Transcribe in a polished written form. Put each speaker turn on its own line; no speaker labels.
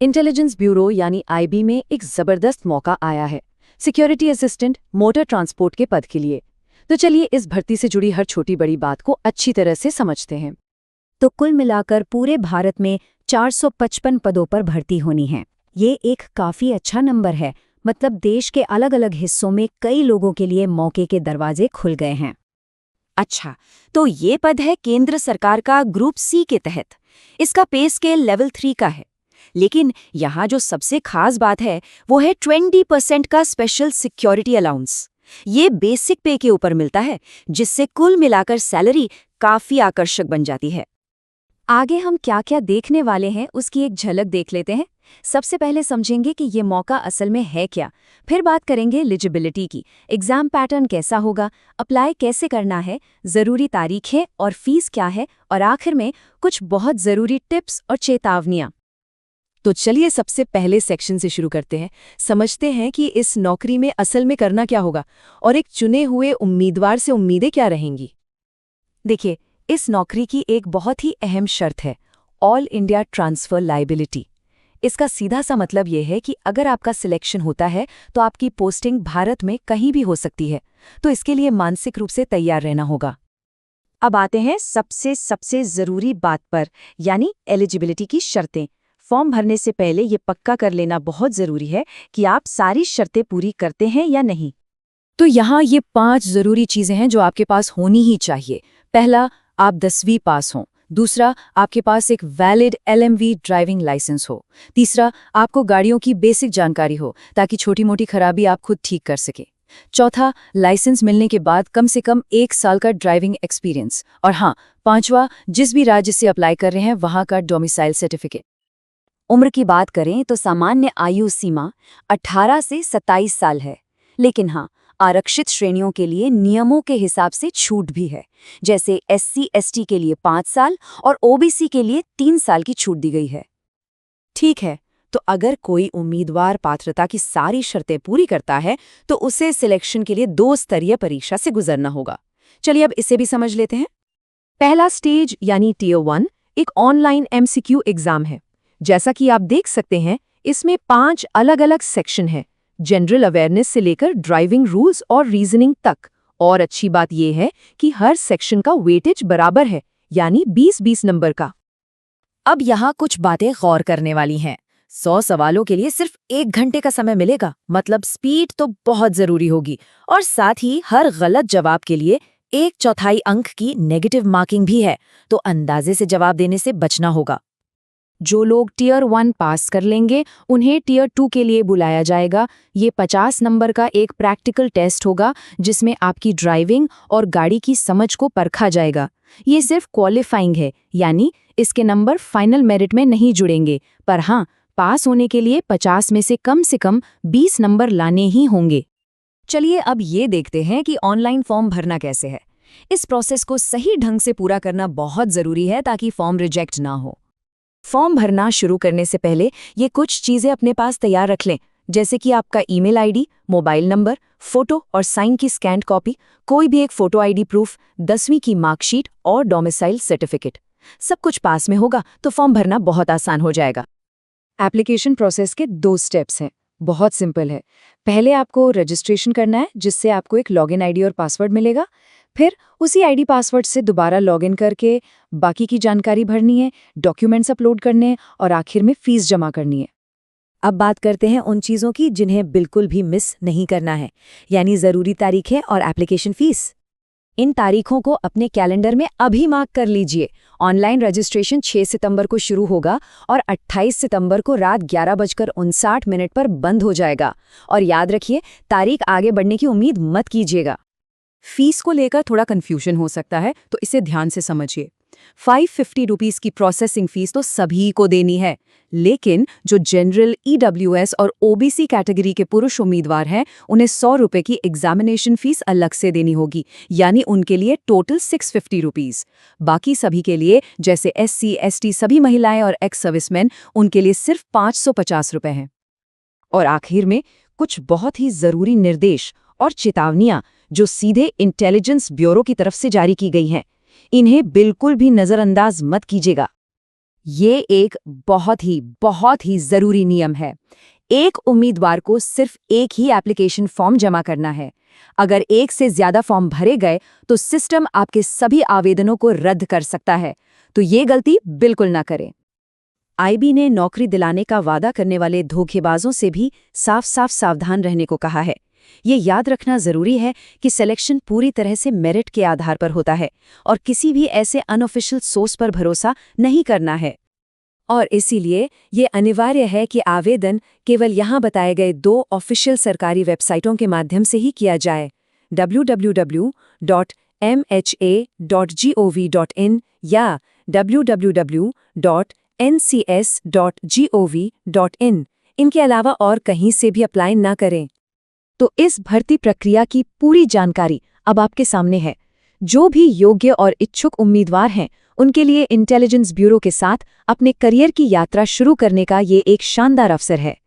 Intelligence bureau यानी IB में एक जबरदस्त मौका आया है सिक्योरिटी असिस्टेंट मोटर ट्रांसपोर्ट के पद के लिए। तो चलिए इस भर्ती से जुड़ी हर छोटी बड़ी बात को अच्छी तरह से समझते हैं।
तो कुल मिलाकर पूरे भारत में 455 पदों पर भर्ती होनी है। ये एक काफी अच्छा नंबर है, मतलब देश के अलग अलग हिस्सों में कई लोगों के लिए मौके के दरवाजे खुल गए हैं।
अच्छा, तो ये पद है केंद्र सरकार का ग्रुप सी के तहत। इसका पे स्केल लेवल 3 का है। लेकिन यहाँ जो सबसे खास बात है वो है 20% का स्पेशल सिक्योरिटी अलाउंस। ये बेसिक पे के ऊपर मिलता है, जिससे कुल मिलाकर सैलरी काफी आकर्षक बन जाती है।
आगे हम क्या क्या देखने वाले हैं उसकी एक झलक देख लेते हैं। सबसे पहले समझेंगे कि ये मौका असल में है क्या, फिर बात करेंगे एलिजिबिलिटी की, एग्जाम पैटर्न कैसा होगा, अप्लाई कैसे करना है, ज़रूरी तारीखें और फीस क्या है, और आखिर में कुछ बहुत ज़रूरी टिप्स और चेतावनियाँ।
तो चलिए सबसे पहले सेक्शन से शुरू करते हैं। समझते हैं कि इस नौकरी में असल में करना क्या होगा और एक चुने हुए उम्मीदवार से उम्मीदें क्या रहेंगी। देखिए, इस नौकरी की एक बहुत ही अहम शर्त है ऑल इंडिया ट्रांसफर लायबिलिटी। इसका सीधा सा मतलब यह है कि अगर आपका सिलेक्शन होता है तो आपकी पोस्टिंग भारत में कहीं भी हो सकती है, तो इसके लिए मानसिक रूप से तैयार रहना होगा।
अब आते हैं सबसे ज़रूरी बात पर, यानी एलिजिबिलिटी की शर्तें। फॉर्म भरने से पहले ये पक्का कर लेना बहुत ज़रूरी है कि आप सारी शर्तें पूरी करते हैं या नहीं।
तो यहाँ ये 5 ज़रूरी चीज़ें हैं जो आपके पास होनी ही चाहिए। पहला, आप 10वीं पास हों। दूसरा, आपके पास एक वैलिड LMV ड्राइविंग लाइसेंस हो। तीसरा, आपको गाड़ियों की बेसिक जानकारी हो ताकि छोटी मोटी खराबी आप खुद ठीक कर सके। चौथा, लाइसेंस मिलने के बाद कम से कम 1 साल का ड्राइविंग एक्सपीरियंस। और हाँ, पांचवा, जिस भी राज्य से अप्लाई कर रहे हैं वहाँ का डोमिसाइल सर्टिफिकेट।
उम्र की बात करें तो सामान्य आयु सीमा 18 से 27 साल है, लेकिन हाँ, आरक्षित श्रेणियों के लिए नियमों के हिसाब से छूट भी है। जैसे SC ST के लिए 5 साल और OBC के लिए 3 साल की छूट दी गई है।
ठीक है, तो अगर कोई उम्मीदवार पात्रता की सारी शर्तें पूरी करता है तो उसे सिलेक्शन के लिए 2 स्तरीय परीक्षा से गुजरना होगा। चलिए अब इसे भी समझ लेते हैं। पहला स्टेज यानी Tier 1 एक ऑनलाइन MCQ एग्जाम है। जैसा कि आप देख सकते हैं, इसमें 5 अलग-अलग सेक्शन हैं, जनरल अवेयरनेस से लेकर ड्राइविंग रूल्स और रीजनिंग तक। और अच्छी बात यह है कि हर सेक्शन का वेटेज बराबर है, यानी 20-20 नंबर का।
अब यहाँ कुछ बातें गौर करने वाली हैं। 100 सवालों के लिए सिर्फ 1 घंटे का समय मिलेगा, मतलब स्पीड तो बहुत जरूरी होगी। और साथ ही हर गलत जवाब के लिए 1/4 अंक की नेगेटिव मार्किंग भी है, तो अंदाजे से जवाब देने से बचना होगा।
जो लोग Tier 1 पास कर लेंगे उन्हें Tier 2 के लिए बुलाया जाएगा। ये 50 नंबर का एक प्रैक्टिकल टेस्ट होगा जिसमें आपकी ड्राइविंग और गाड़ी की समझ को परखा जाएगा। ये सिर्फ क्वालिफाइंग है, यानी इसके नंबर फाइनल मेरिट में नहीं जुड़ेंगे, पर हाँ, पास होने के लिए 50 में से कम 20 नंबर लाने ही होंगे।
चलिए अब ये देखते हैं कि ऑनलाइन फॉर्म भरना कैसे है। इस प्रोसेस को सही ढंग से पूरा करना बहुत ज़रूरी है ताकि फॉर्म रिजेक्ट ना हो। फॉर्म भरना शुरू करने से पहले ये कुछ चीज़ें अपने पास तैयार रख लें, जैसे कि आपका email ID, mobile number, photo और साइन की स्कैन्ड कॉपी, कोई भी एक फोटो आईडी प्रूफ, 10वीं की मार्कशीट और डोमिसाइल सर्टिफिकेट। सब कुछ पास में होगा तो फॉर्म भरना बहुत आसान हो जाएगा। एप्लीकेशन प्रोसेस के 2 स्टेप्स हैं, बहुत सिंपल है। पहले आपको रजिस्ट्रेशन करना है, जिससे आपको एक लॉगिन आईडी और पासवर्ड मिलेगा। फिर उसी आईडी पासवर्ड से दोबारा लॉगिन करके बाकी की जानकारी भरनी है, डॉक्यूमेंट्स अपलोड करने हैं और आखिर में फीस जमा करनी है।
अब बात करते हैं उन चीज़ों की जिन्हें बिल्कुल भी मिस नहीं करना है, यानी ज़रूरी तारीखें और एप्लीकेशन फ़ीस।
इन तारीखों को अपने कैलेंडर में अभी मार्क कर लीजिए। ऑनलाइन रजिस्ट्रेशन 6 सितंबर को शुरू होगा और 28 सितंबर को रात 11:59 पर बंद हो जाएगा। और याद रखिए, तारीख आगे बढ़ने की उम्मीद मत कीजिएगा।
फीस को लेकर थोड़ा कन्फ्यूजन हो सकता है, तो इसे ध्यान से समझिए। 550 रुपीज़ की प्रोसेसिंग फीस तो सभी को देनी है, लेकिन जो जनरल EWS और OBC कैटेगरी के पुरुष उम्मीदवार हैं उन्हें 100 रुपये की एग्जामिनेशन फीस अलग से देनी होगी, यानी उनके लिए टोटल 650 रुपीज़। बाकी सभी के लिए, जैसे SC ST सभी महिलाएं और एक्स सर्विसमैन, उनके लिए सिर्फ 550 रुपये हैं। और आखिर में कुछ बहुत ही ज़रूरी निर्देश और चेतावनियां जो सीधे इंटेलिजेंस ब्यूरो की तरफ से जारी की गई हैं, इन्हें बिल्कुल भी नज़रअंदाज मत कीजिएगा। ये एक बहुत ही जरूरी नियम है। एक उम्मीदवार को सिर्फ एक ही एप्लीकेशन फॉर्म जमा करना है। अगर एक से ज्यादा फॉर्म भरे गए तो सिस्टम आपके सभी आवेदनों को रद्द कर सकता है, तो ये गलती बिल्कुल ना करें। आईबी ने नौकरी दिलाने का वादा करने वाले धोखेबाजों से भी साफ सावधान रहने को कहा है। ये याद रखना जरूरी है कि सिलेक्शन पूरी तरह से मेरिट के आधार पर होता है और किसी भी ऐसे अनऑफिशियल सोर्स पर भरोसा नहीं करना है। और इसीलिए ये अनिवार्य है कि आवेदन केवल यहाँ बताए गए 2 ऑफिशियल सरकारी वेबसाइटों के माध्यम से ही किया जाए, www.mha.gov.in या www.ncs.gov.in। इनके अलावा और कहीं से भी अप्लाई ना करें।
तो इस भर्ती प्रक्रिया की पूरी जानकारी अब आपके सामने है। जो भी योग्य और इच्छुक उम्मीदवार हैं, उनके लिए इंटेलिजेंस ब्यूरो के साथ अपने करियर की यात्रा शुरू करने का ये एक शानदार अवसर है।